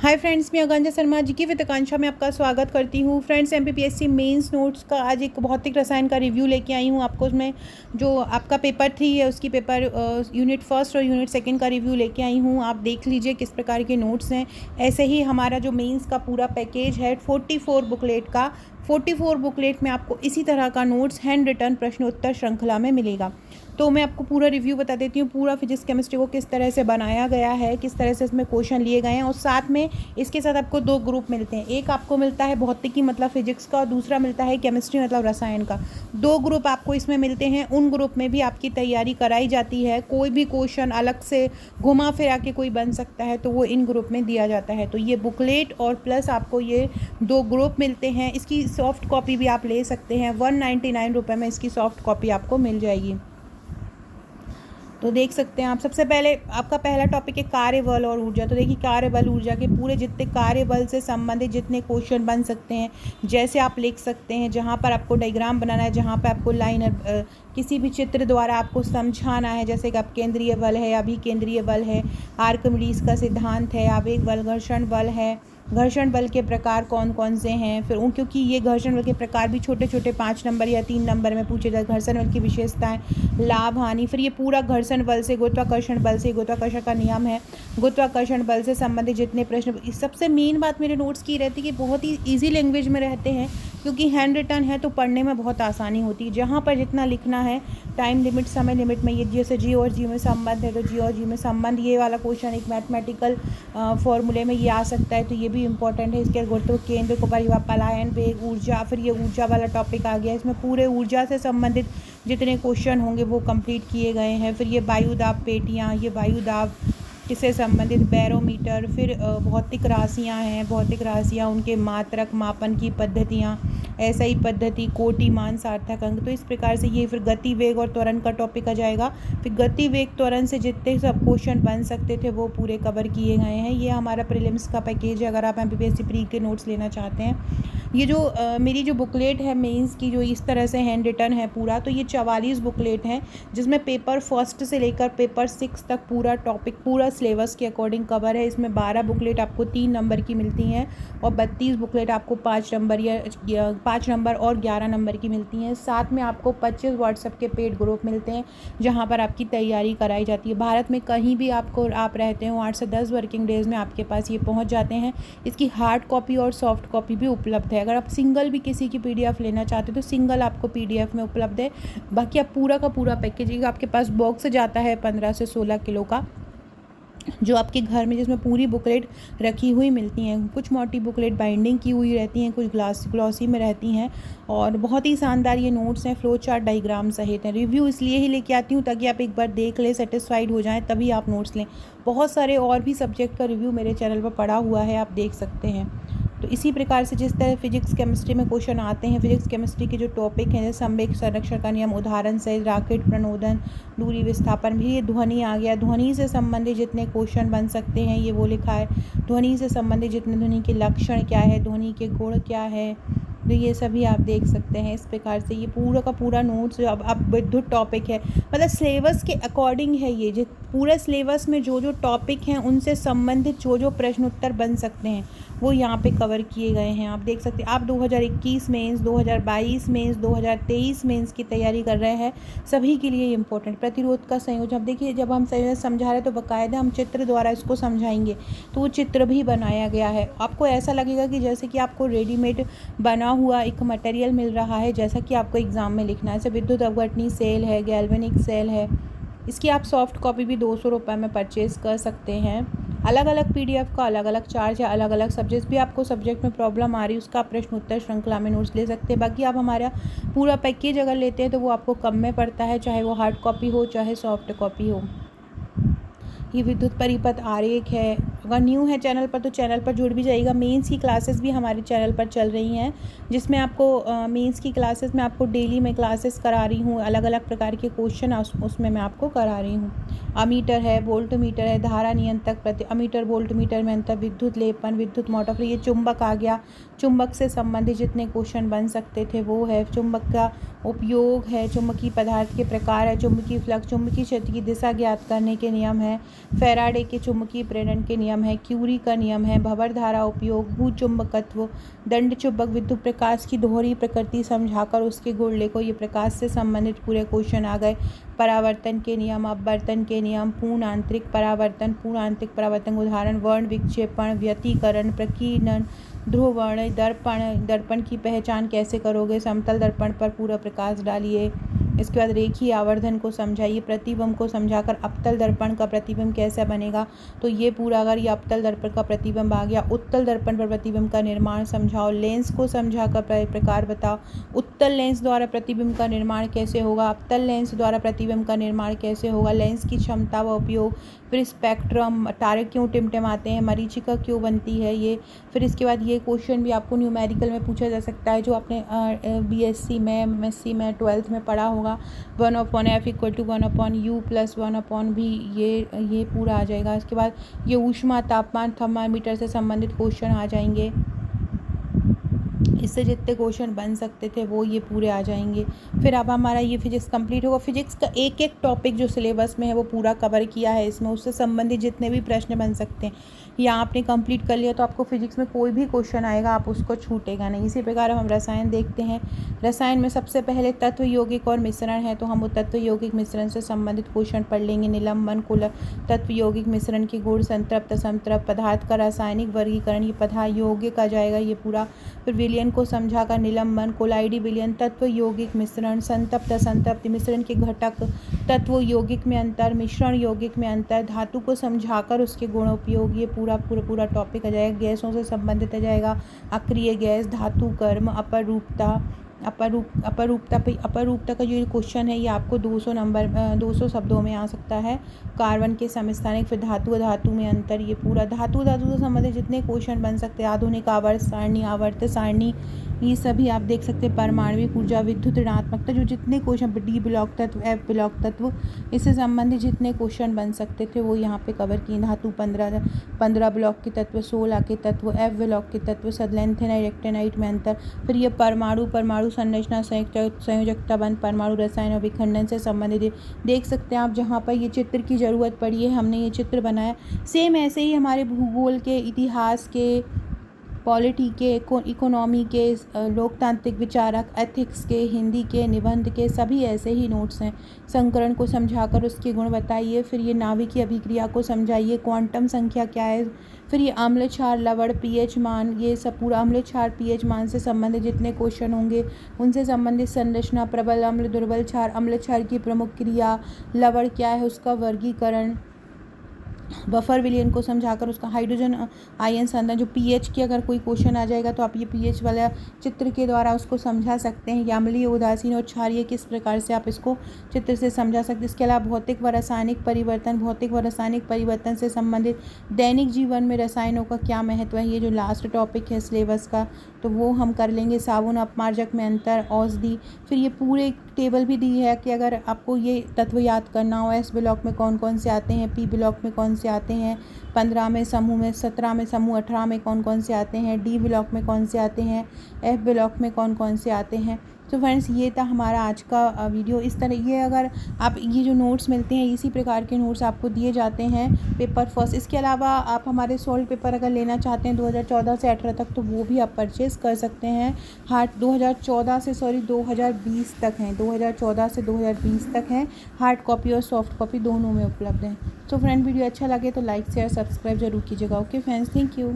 Hi friends, मैं अगंजा शर्मा जी की वित्ताकांक्षा में आपका स्वागत करती हूँ। फ्रेंड्स, एमपीपीएससी मेंस नोट्स का आज एक भौतिक रसायन का रिव्यू लेके आई हूँ आपको। उसमें जो आपका पेपर 3 है उसकी पेपर यूनिट फर्स्ट और यूनिट सेकंड का रिव्यू लेके आई हूँ। आप देख लीजिए किस प्रकार के नोट्स हैं। ऐसे ही हमारा जो मेंस का पूरा पैकेज है 44 बुकलेट का, 44 बुकलेट में आपको इसी तरह का नोट्स हैंड रिटन प्रश्नोत्तर श्रृंखला में मिलेगा। तो मैं आपको पूरा रिव्यू बता देती हूँ, पूरा फिजिक्स केमिस्ट्री को किस तरह से बनाया गया है, किस तरह से इसमें क्वेश्चन लिए गए हैं। और साथ में इसके साथ आपको 2 ग्रुप मिलते हैं। एक आपको मिलता है भौतिकी मतलब फिजिक्स का, और दूसरा मिलता है केमिस्ट्री मतलब रसायन का। 2 ग्रुप आपको इसमें मिलते हैं। उन ग्रुप में भी आपकी तैयारी कराई जाती है। कोई भी क्वेश्चन अलग से घुमा फिरा के कोई बन सकता है तो वो इन ग्रुप में दिया जाता है। तो ये बुकलेट और प्लस आपको ये 2 ग्रुप मिलते हैं। इसकी सॉफ्ट कॉपी भी आप ले सकते हैं। 199 रुपये में इसकी सॉफ्ट कॉपी आपको मिल जाएगी। तो देख सकते हैं आप। सबसे पहले आपका पहला टॉपिक है कार्यबल और ऊर्जा। तो देखिए, कार्यबल ऊर्जा के पूरे जितने कार्यबल से संबंधित जितने क्वेश्चन बन सकते हैं, जैसे आप लिख सकते हैं, जहाँ पर आपको डायग्राम बनाना है, जहाँ पर आपको लाइन किसी भी चित्र द्वारा आपको समझाना है, जैसे कि आप केंद्रीय बल है, अभिकेंद्रीय बल है, आर्किमिडीज का सिद्धांत है, आवेग बल, घर्षण बल है, घर्षण बल के प्रकार कौन कौन से हैं। फिर क्योंकि ये घर्षण बल के प्रकार भी छोटे छोटे 5 नंबर या 3 नंबर में पूछे जाए। घर्षण बल की विशेषताएं, लाभ हानि, फिर ये पूरा घर्षण बल से गुरुत्वाकर्षण बल से, गुरुत्वाकर्षण का नियम है, गुरुत्वाकर्षण बल से संबंधित जितने प्रश्न। सबसे मेन बात मेरे नोट्स की रहती है कि बहुत ही ईजी लैंग्वेज में रहते हैं, क्योंकि हैंड रिटन है तो पढ़ने में बहुत आसानी होती है। जहाँ पर जितना लिखना है, टाइम लिमिट, समय लिमिट में, ये जैसे जी और जी में संबंध है तो जी और जी में संबंध, ये वाला क्वेश्चन एक मैथमेटिकल फॉर्मूले में ये आ सकता है, तो ये भी इंपॉर्टेंट है। इसके गुरुत्व केंद्र को परिवार, पलायन, वेग, ऊर्जा, फिर ये ऊर्जा वाला टॉपिक आ गया। इसमें पूरे ऊर्जा से संबंधित जितने क्वेश्चन होंगे वो कंप्लीट किए गए हैं। फिर ये वायुदाब पेटियाँ, ये वायुदाब किससे संबंधित, बैरोमीटर, फिर भौतिक राशियाँ हैं, भौतिक राशियाँ, उनके मात्रक, मापन की पद्धतियाँ, ऐसा पद्धति, कोटि, मान, सार्थक अंक। तो इस प्रकार से ये फिर गति, वेग और त्वरण का टॉपिक आ जाएगा। फिर गति, वेग, त्वरण से जितने सब क्वेश्चन बन सकते थे वो पूरे कवर किए गए हैं। ये हमारा प्रीलिम्स का पैकेज है, अगर आप एमपीपीएससी प्री के नोट्स लेना चाहते हैं। ये जो मेरी जो बुकलेट है मेंस की, जो इस तरह से हैंड रिटन है पूरा, तो ये 44 बुकलेट हैं, जिसमें पेपर फर्स्ट से लेकर पेपर 6 तक पूरा टॉपिक पूरा सिलेबस के अकॉर्डिंग कवर है। इसमें 12 बुकलेट आपको 3 नंबर की मिलती हैं और 32 बुकलेट आपको 5 नंबर या 5 नंबर और 11 नंबर की मिलती हैं। साथ में आपको 25 व्हाट्सएप के पेड ग्रुप मिलते हैं, जहाँ पर आपकी तैयारी कराई जाती है। भारत में कहीं भी आप रहते हो, 8 से 10 वर्किंग डेज़ में आपके पास ये पहुँच जाते हैं। इसकी हार्ड कॉपी और सॉफ्ट कॉपी भी उपलब्ध है। अगर आप सिंगल भी किसी की पीडीएफ लेना चाहते हो तो सिंगल आपको पीडीएफ में उपलब्ध है। बाकी आप पूरा का पूरा पैकेजिंग आपके पास बॉक्स जाता है 15 से 16 किलो का, जो आपके घर में, जिसमें पूरी बुकलेट रखी हुई मिलती हैं। कुछ मोटी बुकलेट बाइंडिंग की हुई रहती हैं, कुछ ग्लॉसी में रहती हैं, और बहुत ही शानदार ये नोट्स हैं, फ्लो चार्ट, डायग्राम सहित हैं। रिव्यू इसलिए ही लेके आती हूँ ताकि आप एक बार देख लें, सेटिस्फाइड हो जाएं, तभी आप नोट्स लें। बहुत सारे और भी सब्जेक्ट का रिव्यू मेरे चैनल पर पड़ा हुआ है, आप देख सकते हैं। तो इसी प्रकार से जिस तरह फिजिक्स केमिस्ट्री में क्वेश्चन आते हैं, फिजिक्स केमिस्ट्री के जो टॉपिक हैं, जैसे संवेग संरक्षण का नियम, उदाहरण से रॉकेट प्रणोदन, दूरी विस्थापन, भी ये ध्वनि आ गया। ध्वनि से संबंधित जितने क्वेश्चन बन सकते हैं ये वो लिखा है। ध्वनि से संबंधित जितने, ध्वनि के लक्षण क्या है, ध्वनि के गुण क्या है, तो ये सभी आप देख सकते हैं। इस प्रकार से ये पूरा का पूरा नोट्स जो अब विद्युत टॉपिक है, मतलब सिलेबस के अकॉर्डिंग है। ये जो पूरे सिलेबस में जो जो टॉपिक हैं उनसे संबंधित जो जो प्रश्न उत्तर बन सकते हैं वो यहाँ पे कवर किए गए हैं। आप देख सकते हैं। आप 2021 मेंस, 2022 मेंस, 2023 मेंस की तैयारी कर रहे हैं, सभी के लिए इम्पोर्टेंट। प्रतिरोध का संयोजन, अब देखिए जब हम संयोजन समझा रहे हैं तो बाकायदा हम चित्र द्वारा इसको समझाएंगे, तो वो चित्र भी बनाया गया है। आपको ऐसा लगेगा कि जैसे कि आपको रेडीमेड बना हुआ एक मटेरियल मिल रहा है, जैसा कि आपको एग्ज़ाम में लिखना है। जैसे विद्युत अपघटनी सेल है, गैल्वेनिक सेल है। इसकी आप सॉफ्ट कॉपी भी 200 रुपये में परचेज़ कर सकते हैं। अलग अलग पीडीएफ का अलग अलग चार्ज है। अलग अलग सब्जेक्ट भी, आपको सब्जेक्ट में प्रॉब्लम आ रही है उसका प्रश्न उत्तर श्रृंखला में नोट्स ले सकते हैं। बाकी आप हमारा पूरा पैकेज अगर लेते हैं तो वो आपको कम में पड़ता है, चाहे वो हार्ड कॉपी हो चाहे सॉफ्ट कॉपी हो। ये विद्युत परिपथ आरेख है। अगर न्यू है चैनल पर तो चैनल पर जुड़ भी जाइएगा। मेंस की क्लासेस भी हमारे चैनल पर चल रही हैं, जिसमें आपको मेंस की क्लासेस में आपको डेली में क्लासेस करा रही हूँ। अलग अलग प्रकार के क्वेश्चन उसमें मैं आपको करा रही हूँ। अमीटर है, वोल्ट मीटर है, धारा नियंत्रक, प्रति अमीटर, वोल्ट मीटर में अंतर, विद्युत लेपन, विद्युत मोटर, फिर ये चुंबक आ गया। चुंबक से संबंधित जितने क्वेश्चन बन सकते थे वो है। चुंबक का उपयोग है, चुंबकीय पदार्थ के प्रकार है, चुंबकीय फ्लक्स, चुंबकीय क्षेत्र की दिशा ज्ञात करने के नियम है, फैराडे के चुंबकीय प्रेरण के नियम नियम है, क्यूरी का नियम है, भंवर धारा उपयोग, भूचुंबकत्व, दंड चुंबक विद्युत प्रकाश की दोहरी प्रकृति समझाकर उसके गुण लिखो। ये प्रकाश से संबंधित पूरे क्वेश्चन आ गए। परावर्तन के नियम, अपवर्तन के नियम, पूर्ण आंतरिक परावर्तन उदाहरण, वर्ण विक्षेपण, व्यतिकरण, प्रकीर्णन, ध्रुवण, दर्पण की पहचान कैसे करोगे, समतल दर्पण पर पूरा प्रकाश डालिए। इसके बाद रेखीय आवर्धन को समझाइए, प्रतिबिंब को समझाकर अवतल दर्पण का प्रतिबिंब कैसे बनेगा। तो ये पूरा अगर ये अवतल दर्पण का प्रतिबिंब आ गया, उत्तल दर्पण पर प्रतिबिंब का निर्माण समझाओ, लेंस को समझाकर प्रकार बताओ, उत्तल लेंस द्वारा प्रतिबिंब का निर्माण कैसे होगा, अवतल लेंस द्वारा प्रतिबिंब का निर्माण कैसे होगा, लेंस की क्षमता व उपयोग, फिर स्पेक्ट्रम, तारे क्यों टिमटिमाते हैं, मरीचिका क्यों बनती है ये। फिर इसके बाद ये क्वेश्चन भी आपको न्यूमेरिकल में पूछा जा सकता है, जो आपने BSc में, MSc में, 12th में पढ़ा होगा। 1/f = 1/u + 1/v, ये पूरा आ जाएगा। इसके बाद ये ऊष्मा तापमान थर्मामीटर से संबंधित क्वेश्चन आ जाएंगे। इससे जितने क्वेश्चन बन सकते थे वो ये पूरे आ जाएंगे। फिर अब हमारा ये फिजिक्स कंप्लीट होगा। फिजिक्स का एक एक टॉपिक जो सिलेबस में है वो पूरा कवर किया है इसमें, उससे संबंधित जितने भी प्रश्न बन सकते हैं या आपने कंप्लीट कर लिया तो आपको फिजिक्स में कोई भी क्वेश्चन आएगा आप उसको छूटेगा नहीं। इसी प्रकार हम रसायन देखते हैं। रसायन में सबसे पहले तत्व यौगिक और मिश्रण है, तो हम वो तत्व यौगिक मिश्रण से संबंधित क्वेश्चन पढ़ लेंगे। निलंबन, कुल तत्व यौगिक मिश्रण के गुण, संतृप्त, असंतृप्त, पदार्थ का रासायनिक वर्गीकरण, ये पदार्थ यौगिक आ जाएगा ये पूरा। फिर विलयन को समझाकर निलंबन, कोलाइडी विलयन, तत्व यौगिक मिश्रण, संतृप्त असंतृप्त मिश्रण के घटक, तत्व यौगिक में अंतर, मिश्रण यौगिक में अंतर, धातु को समझाकर उसके गुण उपयोग, ये पूरा टॉपिक आ जाएगा। गैसों से संबंधित आ जाएगा, अक्रिय गैस, धातु कर्म, अपरूपता का जो क्वेश्चन है ये आपको 200 शब्दों में आ सकता है। कार्बन के समस्थानिक, फिर धातु में अंतर, ये पूरा धातु से संबंधित जितने क्वेश्चन बन सकते हैं। आधुनिक आवर्त सारणी, आवर्त सारणी, ये सभी आप देख सकते हैं। परमाणविक ऊर्जा, विद्युत ऋणात्मकता, जो जितने क्वेश्चन D ब्लॉक तत्व, F ब्लॉक तत्व, इससे संबंधित जितने क्वेश्चन बन सकते थे वो यहाँ पे कवर किए। धातु 15 ब्लॉक के तत्व, 16 के तत्व, F ब्लॉक के तत्व, सदलेंथेनाइट एक्टेनाइट में अंतर। फिर ये परमाणु संरचना, संयोजकता बंध, परमाणु रसायन और विखंडन से संबंधित देख सकते हैं आप। जहाँ पर ये चित्र की ज़रूरत पड़ी है हमने ये चित्र बनाया। सेम ऐसे ही हमारे भूगोल के, इतिहास के, पॉलिटी के, इकोनॉमी के, लोकतांत्रिक विचारक, एथिक्स के, हिंदी के, निबंध के, सभी ऐसे ही नोट्स हैं। संकरण को समझाकर उसके गुण बताइए। फिर ये नाभिकीय अभिक्रिया को समझाइए। क्वांटम संख्या क्या है। फिर ये अम्ल क्षार, लवण, pH मान, ये सब पूरा अम्ल क्षार pH मान से संबंधित जितने क्वेश्चन होंगे उनसे संबंधित संरचना, प्रबल अम्ल, दुर्बल क्षार, अम्ल क्षार की प्रमुख क्रिया, लवण क्या है उसका वर्गीकरण, बफर विलयन को समझाकर उसका हाइड्रोजन आयन संधारण, जो pH की अगर कोई क्वेश्चन आ जाएगा तो आप ये pH वाला चित्र के द्वारा उसको समझा सकते हैं। अम्लीय, उदासीन और क्षारीय किस प्रकार से आप इसको चित्र से समझा सकते हैं। इसके अलावा भौतिक व रासायनिक परिवर्तन से संबंधित दैनिक जीवन में रसायनों का क्या महत्व है, ये जो लास्ट टॉपिक है सिलेबस का तो वो हम कर लेंगे। साबुन, अपमार्जक में अंतर, औषधि। फिर ये पूरे टेबल भी दी है कि अगर आपको ये तत्व याद करना हो, S ब्लॉक में कौन कौन से आते हैं, P ब्लॉक में कौन से आते हैं, 15 में समूह में, 17 में समूह, 18 में कौन कौन से आते हैं, D ब्लॉक में कौन से आते हैं, F ब्लॉक में कौन कौन से आते हैं। तो फ्रेंड्स ये था हमारा आज का वीडियो। इस तरह ये अगर आप ये जो नोट्स मिलते हैं इसी प्रकार के नोट्स आपको दिए जाते हैं पेपर फर्स्ट। इसके अलावा आप हमारे सॉल्व पेपर अगर लेना चाहते हैं 2014 से 18 तक तो वो भी आप परचेज़ कर सकते हैं। 2020 तक हैं, 2014 से 2020 तक हैं। हार्ड कॉपी और सॉफ्ट कॉपी दोनों में उपलब्ध हैं। तो फ्रेंड वीडियो अच्छा लगे तो लाइक शेयर सब्सक्राइब जरूर कीजिएगा। Okay friends, thank you.